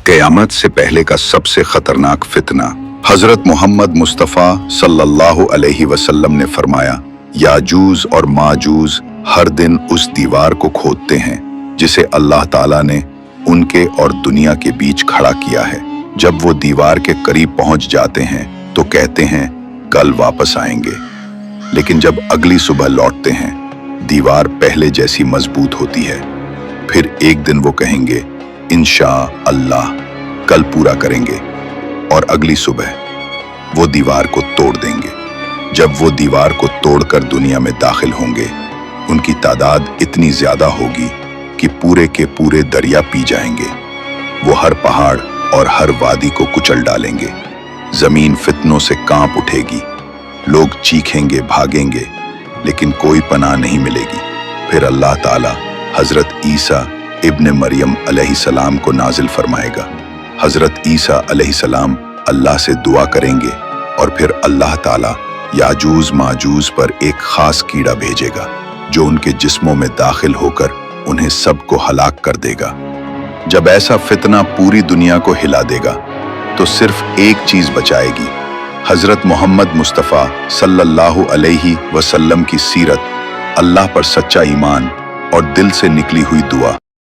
क़यामत से पहले का सबसे खतरनाक फितना। हजरत मोहम्मद मुस्तफ़ा सल्लल्लाहु अलैहि वसल्लम ने फरमाया, याजूज और माजूज हर दिन उस दीवार को खोदते हैं जिसे अल्लाह ताला ने उनके और दुनिया के बीच खड़ा किया है। जब वो दीवार के करीब पहुंच जाते हैं तो कहते हैं कल वापस आएंगे, लेकिन जब अगली सुबह लौटते हैं दीवार पहले जैसी मजबूत होती है। फिर एक दिन वो कहेंगे इंशा अल्लाह कल पूरा करेंगे, और अगली सुबह वो दीवार को तोड़ देंगे। जब वो दीवार को तोड़कर दुनिया में दाखिल होंगे, उनकी तादाद इतनी ज्यादा होगी कि पूरे के पूरे दरिया पी जाएंगे। वो हर पहाड़ और हर वादी को कुचल डालेंगे। जमीन फितनों से कांप उठेगी, लोग चीखेंगे, भागेंगे, लेकिन कोई पनाह नहीं मिलेगी। फिर अल्लाह ताला हजरत ईसा इब्न मरियम अलैहिस्सलाम को नाजिल फरमाएगा। हजरत ईसा अलैहिस्सलाम अल्लाह से दुआ करेंगे और फिर अल्लाह ताला याजूज माजूज पर एक खास कीड़ा भेजेगा जो उनके जिस्मों में दाखिल होकर उन्हें सबको हलाक कर देगा। जब ऐसा फितना पूरी दुनिया को हिला देगा तो सिर्फ एक चीज बचाएगी, हजरत मोहम्मद मुस्तफ़ा सल्लल्लाहु अलैहि वसल्लम की सीरत, अल्लाह पर सच्चा ईमान और दिल से निकली हुई दुआ।